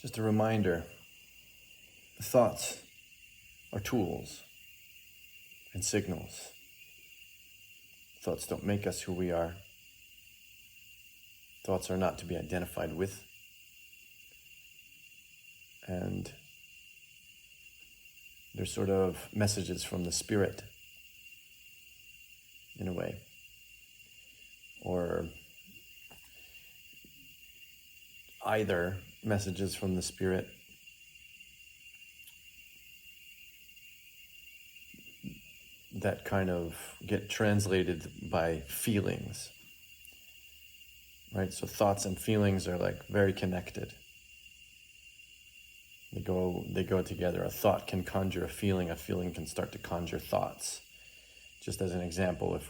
Just a reminder, thoughts are tools and signals. Thoughts don't make us who we are. Thoughts are not to be identified with. And they're sort of messages from the spirit, in a way. Or either messages from the spirit that kind of get translated by feelings, right? So thoughts and feelings are like very connected. They go together. A thought can conjure a feeling can start to conjure thoughts. Just as an example,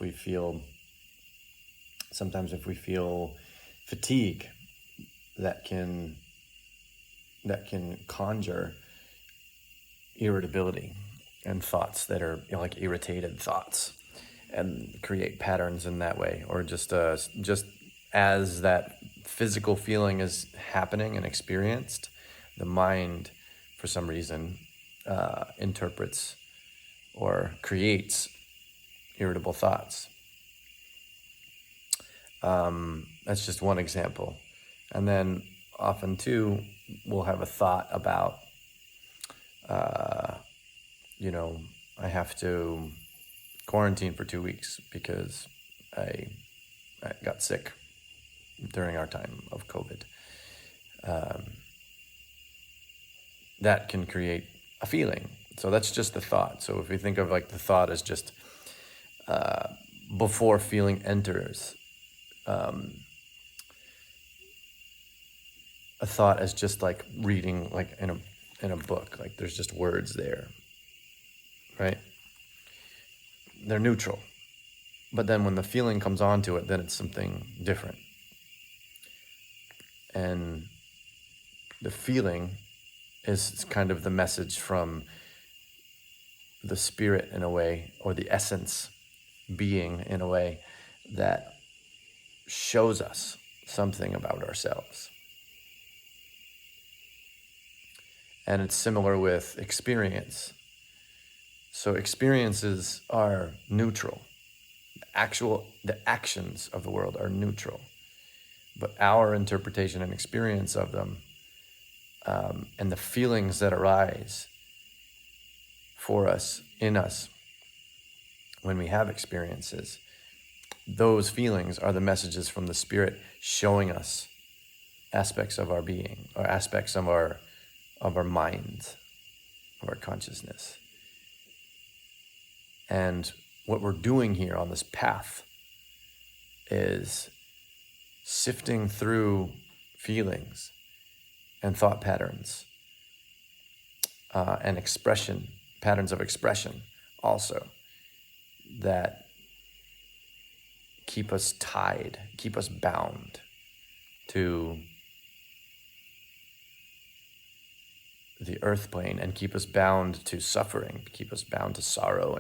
sometimes if we feel fatigue, that can conjure irritability and thoughts that are like irritated thoughts, and create patterns in that way. Or just as that physical feeling is happening and experienced, the mind, for some reason, interprets or creates irritable thoughts. That's just one example. And then often too, we'll have a thought about, I have to quarantine for 2 weeks because I got sick during our time of COVID. That can create a feeling. So that's just the thought. So if we think of like the thought as just before feeling enters, a thought as just like reading like in a book, like there's just words there, right? They're neutral. But then when the feeling comes onto it, then it's something different. And the feeling is kind of the message from the spirit in a way, or the essence being in a way, that shows us something about ourselves. And it's similar with experience. So experiences are neutral. The actions of the world are neutral. But our interpretation and experience of them, and the feelings that arise for us, in us, when we have experiences, those feelings are the messages from the spirit showing us aspects of our being, or aspects of our mind, of our consciousness. And what we're doing here on this path is sifting through feelings and thought patterns, and patterns of expression also, that keep us tied, keep us bound to the earth plane, and keep us bound to suffering, keep us bound to sorrow,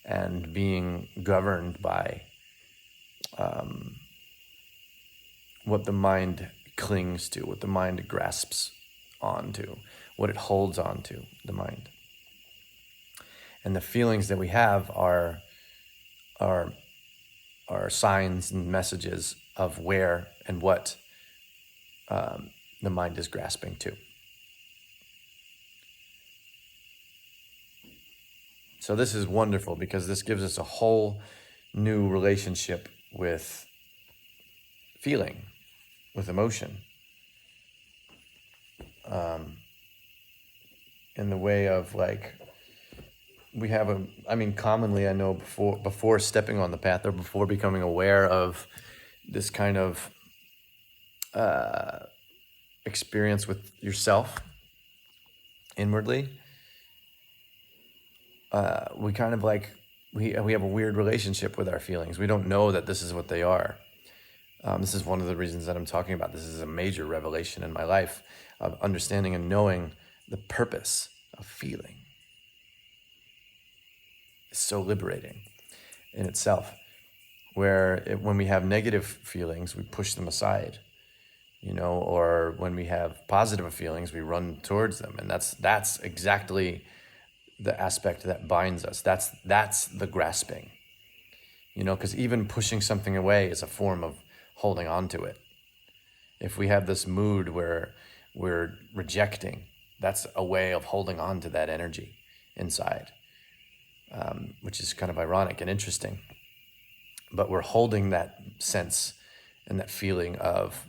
and being governed by what the mind clings to, what the mind grasps onto, what it holds onto, the mind. And the feelings that we have are signs and messages of where and what the mind is grasping to. So this is wonderful, because this gives us a whole new relationship with feeling, with emotion, in the way of like, we have commonly I know before stepping on the path, or before becoming aware of this kind of experience with yourself inwardly, we kind of like, we have a weird relationship with our feelings. We don't know that this is what they are. This is one of the reasons that I'm talking about. This is a major revelation in my life, of understanding and knowing the purpose of feeling. It's so liberating in itself, where when we have negative feelings, we push them aside. or when we have positive feelings, we run towards them. And that's exactly the aspect that binds us. That's the grasping, because even pushing something away is a form of holding on to it. If we have this mood where we're rejecting, that's a way of holding on to that energy inside, which is kind of ironic and interesting. But we're holding that sense and that feeling of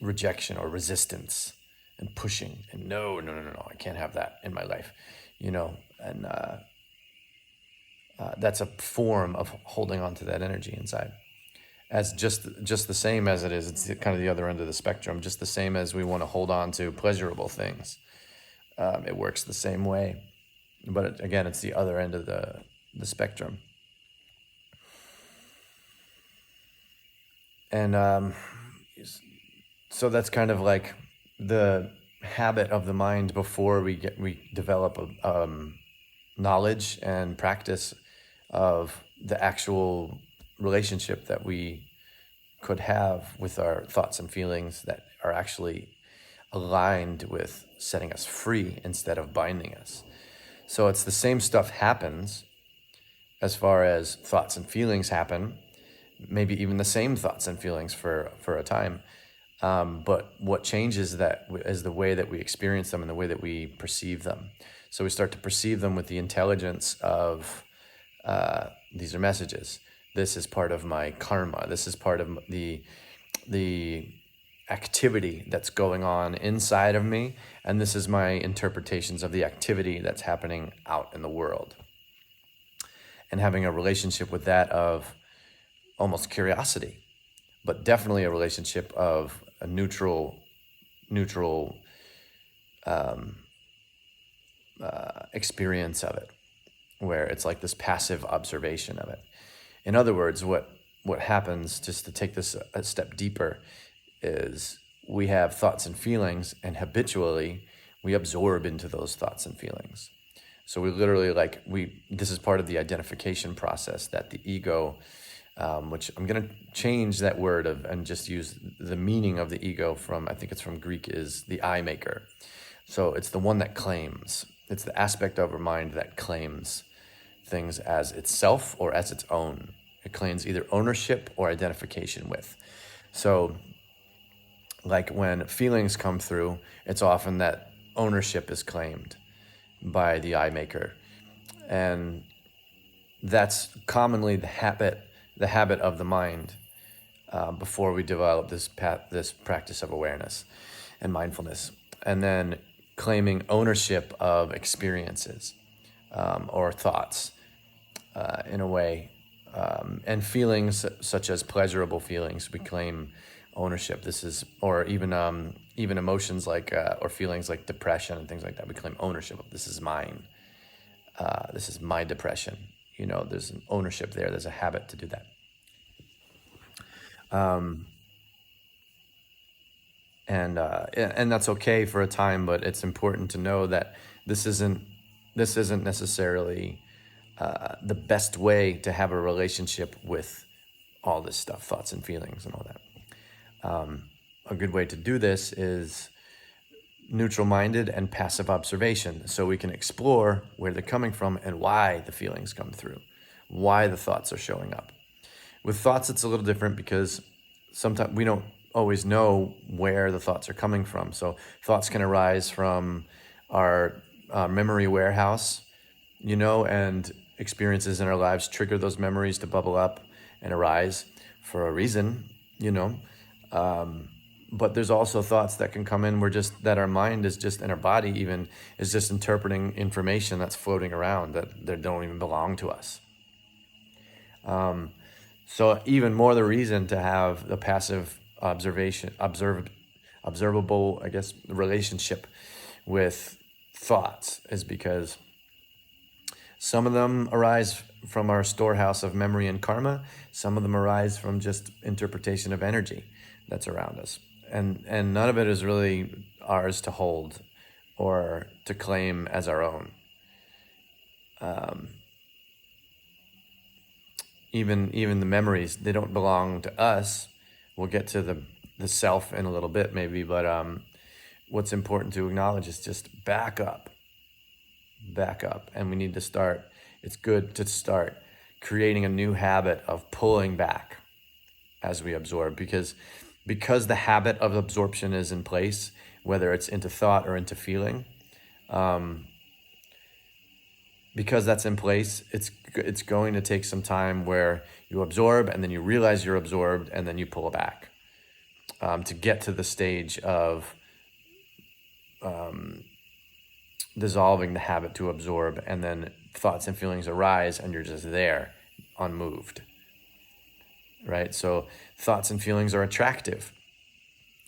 rejection or resistance and pushing and no, I can't have that in my life, and that's a form of holding on to that energy inside. As just the same as it's kind of the other end of the spectrum, just the same as we want to hold on to pleasurable things. It works the same way, but again, it's the other end of the spectrum. And so that's kind of like the habit of the mind before we develop a knowledge and practice of the actual relationship that we could have with our thoughts and feelings that are actually aligned with setting us free instead of binding us. So it's the same stuff happens as far as thoughts and feelings happen, maybe even the same thoughts and feelings for a time. But what changes that is the way that we experience them and the way that we perceive them. So we start to perceive them with the intelligence of, these are messages. This is part of my karma. This is part of the activity that's going on inside of me. And this is my interpretations of the activity that's happening out in the world. And having a relationship with that of almost curiosity, but definitely a relationship of a neutral experience of it, where it's like this passive observation of it. In other words, what happens, just to take this a step deeper, is we have thoughts and feelings, and habitually we absorb into those thoughts and feelings. So we literally this is part of the identification process that the ego, which I'm going to change that word and just use the meaning of the ego from, I think it's from Greek, is the I maker. So it's the one that claims. It's the aspect of our mind that claims things as itself or as its own. It claims either ownership or identification with. So like when feelings come through, it's often that ownership is claimed by the I maker. And that's commonly the habit of the mind before we develop this practice of awareness and mindfulness. And then claiming ownership of experiences or thoughts in a way. And feelings such as pleasurable feelings, we claim ownership. Or even emotions like, or feelings like depression and things like that, we claim ownership of. This is mine. This is my depression. There's an ownership there. There's a habit to do that. And that's okay for a time, but it's important to know that this isn't necessarily the best way to have a relationship with all this stuff, thoughts and feelings and all that. A good way to do this is neutral-minded and passive observation, so we can explore where they're coming from and why the feelings come through, why the thoughts are showing up. With thoughts, it's a little different because sometimes we don't always know where the thoughts are coming from. So thoughts can arise from our memory warehouse, and experiences in our lives trigger those memories to bubble up and arise for a reason, but there's also thoughts that can come in that our mind is just, and our body even, is just interpreting information that's floating around that don't even belong to us. So even more the reason to have the passive observable, I guess, relationship with thoughts is because some of them arise from our storehouse of memory and karma. Some of them arise from just interpretation of energy that's around us. And none of it is really ours to hold or to claim as our own. Even the memories, they don't belong to us. We'll get to the self in a little bit maybe, but what's important to acknowledge is just back up. And we need to start, it's good to start creating a new habit of pulling back as we absorb, because the habit of absorption is in place, whether it's into thought or into feeling, because that's in place, it's going to take some time where you absorb and then you realize you're absorbed and then you pull back, to get to the stage of dissolving the habit to absorb, and then thoughts and feelings arise and you're just there, unmoved, right? So thoughts and feelings are attractive.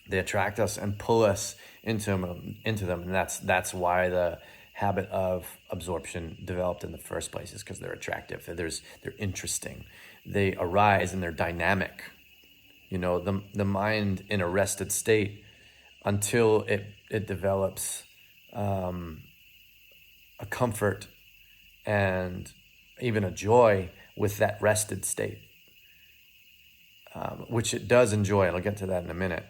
They attract us and pull us into them, and that's why the habit of absorption developed in the first place, is because they're attractive. They're interesting. They arise and they're dynamic. You know, the mind in a rested state, until it develops a comfort and even a joy with that rested state, which it does enjoy, and I'll get to that in a minute.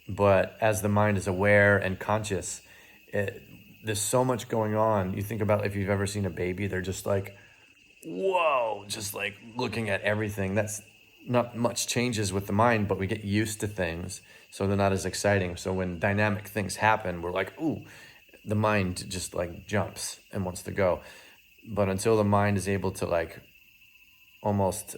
But as the mind is aware and conscious, there's so much going on. You think about, if you've ever seen a baby, they're just like, whoa, just like looking at everything. That's not much changes with the mind, but we get used to things, so they're not as exciting. So when dynamic things happen, we're like, ooh, the mind just like jumps and wants to go. But until the mind is able to like almost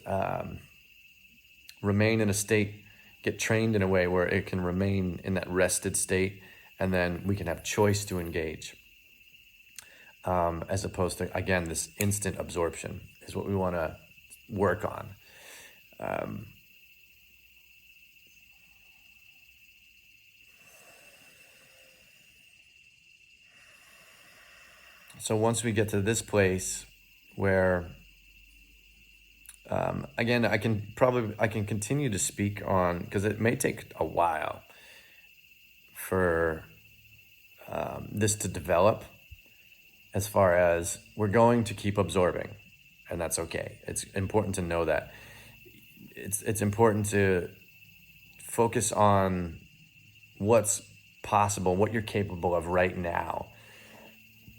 remain in a state, get trained in a way where it can remain in that rested state, and then we can have choice to engage, as opposed to, again, this instant absorption is what we want to work on. So once we get to this place where, again, I can continue to speak on, because it may take a while for this to develop, as far as we're going to keep absorbing, and that's okay. It's important to know that. It's important to focus on what's possible, what you're capable of right now,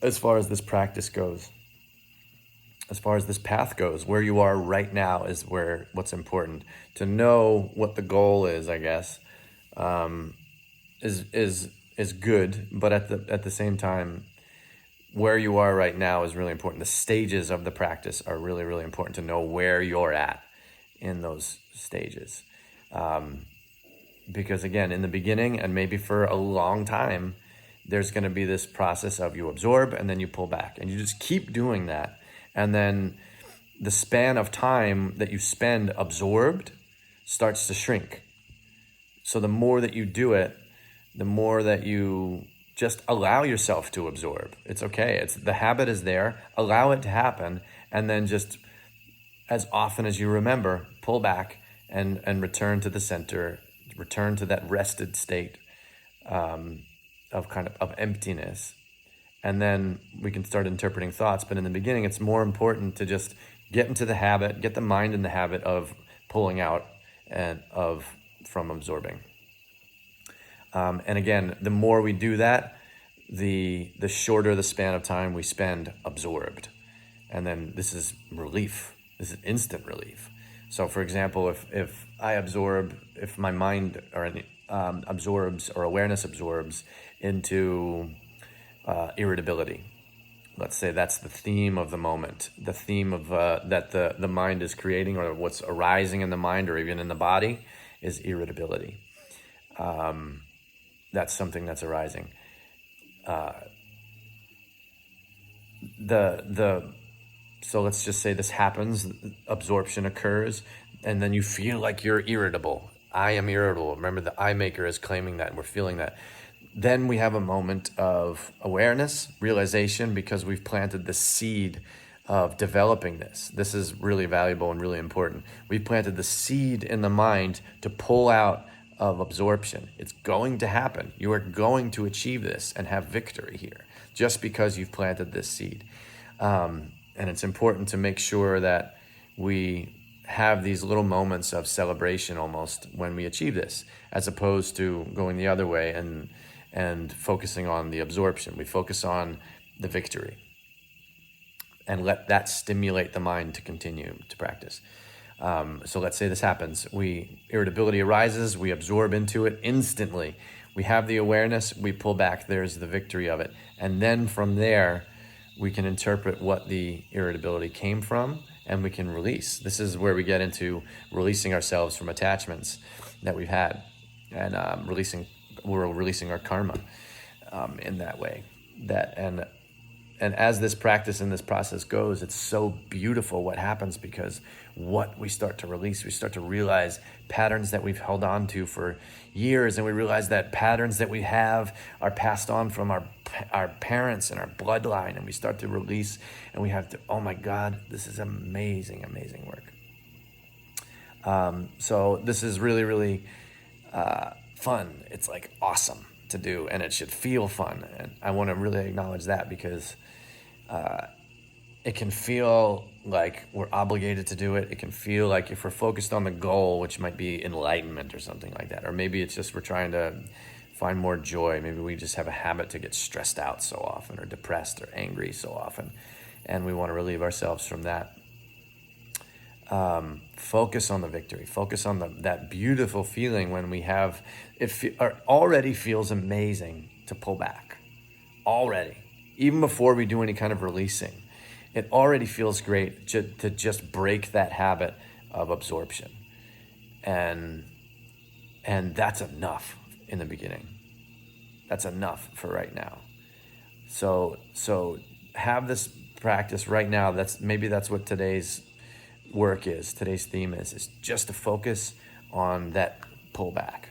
as far as this practice goes. As far as this path goes, where you are right now is what's important. To know what the goal is, I guess, is good, but at the same time, where you are right now is really important. The stages of the practice are really, really important to know where you're at in those stages. Because again, in the beginning, and maybe for a long time, there's going to be this process of you absorb and then you pull back, and you just keep doing that. And then the span of time that you spend absorbed starts to shrink. So the more that you do it, the more that you just allow yourself to absorb. It's okay. The habit is there. Allow it to happen. And then just as often as you remember, pull back and return to the center, return to that rested state of emptiness. And then we can start interpreting thoughts. But in the beginning, it's more important to just get into the habit, get the mind in the habit of pulling out and from absorbing. And again, the more we do that, the shorter the span of time we spend absorbed. And then this is relief. This is instant relief. So for example, if I absorb, if my mind absorbs, or awareness absorbs into irritability, let's say that's the theme of the moment, the theme of that the mind is creating, or what's arising in the mind or even in the body, is irritability. That's something that's arising. So let's just say this happens, absorption occurs, and then you feel like you're irritable. I am irritable. Remember, the I maker is claiming that, and we're feeling that. Then we have a moment of awareness, realization, because we've planted the seed of developing this. This is really valuable and really important. We've planted the seed in the mind to pull out of absorption. It's going to happen. You are going to achieve this and have victory here, just because you've planted this seed. And it's important to make sure that we have these little moments of celebration almost when we achieve this, as opposed to going the other way and focusing on the absorption. We focus on the victory and let that stimulate the mind to continue to practice. So let's say this happens. Irritability arises, we absorb into it instantly. We have the awareness, we pull back, there's the victory of it. And then from there, we can interpret what the irritability came from, and we can release. This is where we get into releasing ourselves from attachments that we've had, and we're releasing our karma in that way. And as this practice and this process goes, it's so beautiful what happens, because what we start to release, we start to realize patterns that we've held on to for years, and we realize that patterns that we have are passed on from our parents and our bloodline, and we start to release, and we have to, oh my God, this is amazing, amazing work. So this is really, really fun. It's like awesome to do, and it should feel fun. And I want to really acknowledge that, because it can feel like we're obligated to do it. It can feel like if we're focused on the goal, which might be enlightenment or something like that, or maybe it's just we're trying to find more joy. Maybe we just have a habit to get stressed out so often, or depressed or angry so often, and we want to relieve ourselves from that. Focus on the victory. Focus on that beautiful feeling when we have it. Already feels amazing to pull back. Already, even before we do any kind of releasing, it already feels great to just break that habit of absorption, and that's enough in the beginning. That's enough for right now. So have this practice right now. That's what today's work is. Today's theme is just to focus on that pullback,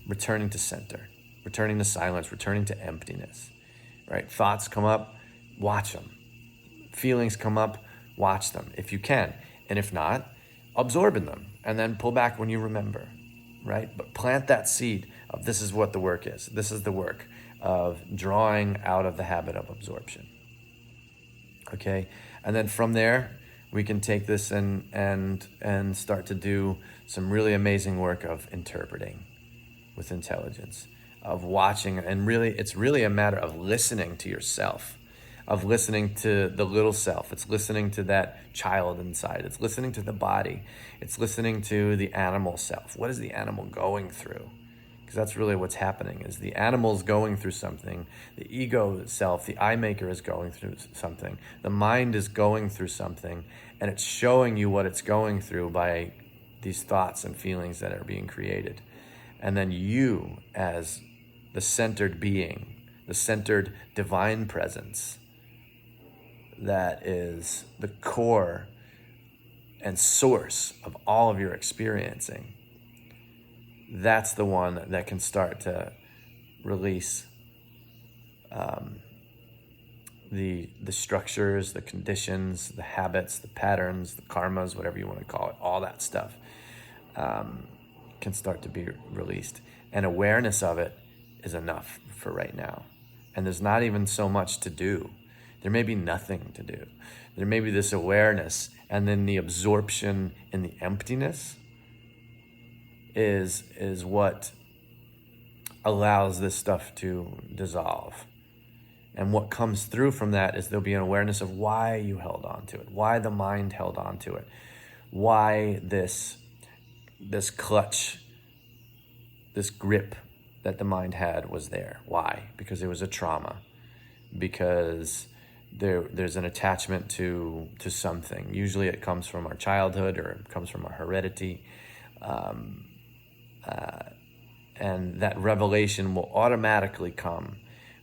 returning to center, returning to silence, returning to emptiness, right? Thoughts come up, watch them. Feelings come up, watch them if you can. And if not, absorb in them and then pull back when you remember, right? But plant that seed of this is what the work is. This is the work of drawing out of the habit of absorption. Okay? And then from there, we can take this and start to do some really amazing work of interpreting with intelligence, of watching, and really, it's really a matter of listening to yourself, of listening to the little self. It's listening to that child inside. It's listening to the body. It's listening to the animal self. What is the animal going through? Because that's really what's happening, is the animal's going through something. The ego self, the I maker, is going through something. The mind is going through something, and it's showing you what it's going through by these thoughts and feelings that are being created. And then you, as the centered being, the centered divine presence, that is the core and source of all of your experiencing, that's the one that can start to release the structures, the conditions, the habits, the patterns, the karmas, whatever you want to call it, all that stuff can start to be released. And awareness of it is enough for right now. And there's not even so much to do. There may be nothing to do. There may be this awareness, and then the absorption in the emptiness is what allows this stuff to dissolve. And what comes through from that is there'll be an awareness of why you held on to it, why the mind held on to it, why this clutch, this grip that the mind had was there. Why? Because it was a trauma. Because there's an attachment to something. Usually it comes from our childhood, or it comes from our heredity. And that revelation will automatically come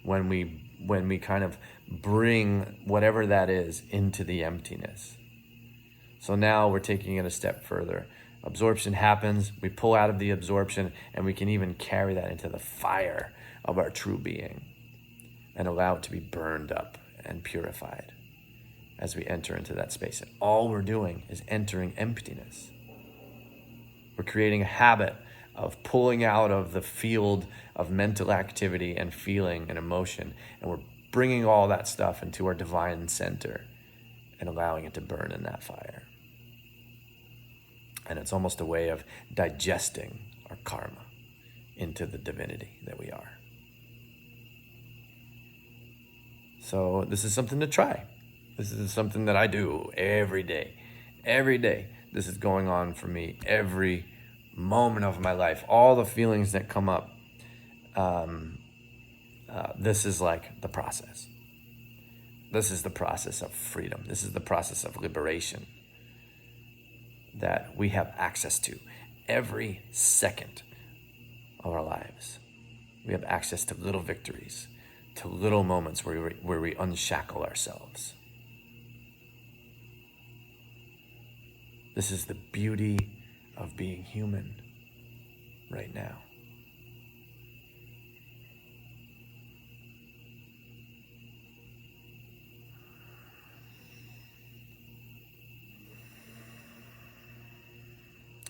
when we kind of bring whatever that is into the emptiness. So now we're taking it a step further. Absorption happens, we pull out of the absorption, and we can even carry that into the fire of our true being and allow it to be burned up and purified as we enter into that space. And all we're doing is entering emptiness. We're creating a habit of pulling out of the field of mental activity and feeling and emotion, and we're bringing all that stuff into our divine center and allowing it to burn in that fire. And it's almost a way of digesting our karma into the divinity that we are. So this is something to try. This is something that I do every day. Every day, this is going on for me. Every moment of my life, all the feelings that come up, this is like the process. This is the process of freedom. This is the process of liberation that we have access to every second of our lives. We have access to little victories, to little moments where we unshackle ourselves. This is the beauty of being human right now.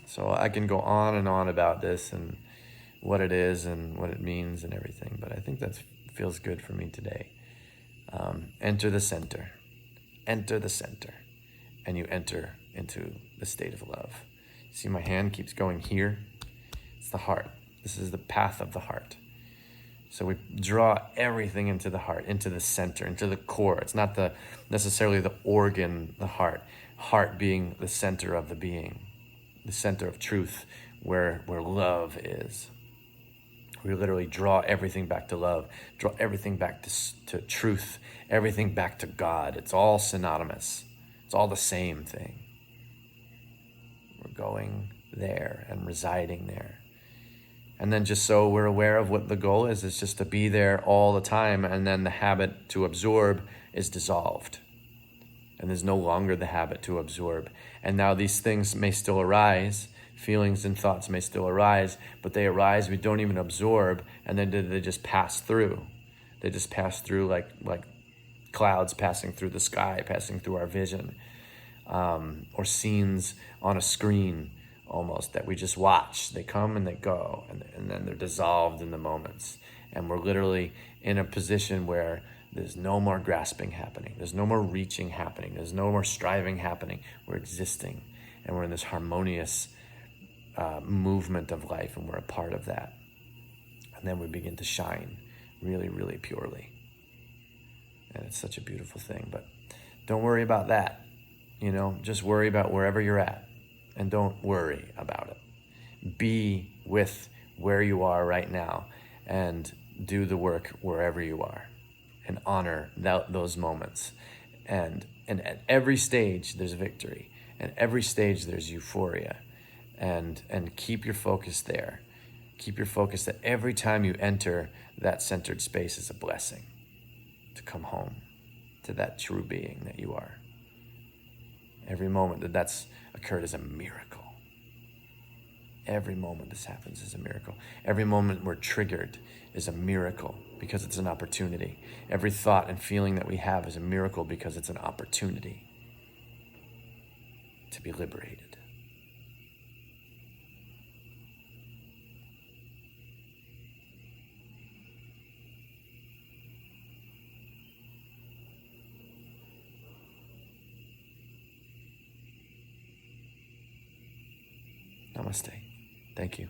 So I can go on and on about this and what it is and what it means and everything, but I think that feels good for me today. Enter the center. Enter the center. And you enter into the state of love. See, my hand keeps going here. It's the heart. This is the path of the heart. So we draw everything into the heart, into the center, into the core. It's not necessarily the organ, the heart. Heart being the center of the being, the center of truth, where love is. We literally draw everything back to love, draw everything back to truth, everything back to God. It's all synonymous. It's all the same thing. We're going there and residing there. And then just so we're aware of what the goal is just to be there all the time, and then the habit to absorb is dissolved. And there's no longer the habit to absorb. And now these things may still arise, feelings and thoughts may still arise, but they arise, we don't even absorb, and then they just pass through. They just pass through like clouds passing through the sky, passing through our vision, or scenes on a screen almost that we just watch. They come and they go, and then they're dissolved in the moments. And we're literally in a position where there's no more grasping happening. There's no more reaching happening. There's no more striving happening. We're existing, and we're in this harmonious movement of life, and we're a part of that. And then we begin to shine really, really purely. And it's such a beautiful thing. But don't worry about that. Just worry about wherever you're at, and don't worry about it. Be with where you are right now, and do the work wherever you are, and honor those moments. And at every stage, there's victory. And every stage, there's euphoria. And keep your focus there. Keep your focus that every time you enter that centered space is a blessing to come home to that true being that you are. Every moment that's occurred is a miracle. Every moment this happens is a miracle. Every moment we're triggered is a miracle because it's an opportunity. Every thought and feeling that we have is a miracle because it's an opportunity to be liberated. Namaste. Thank you.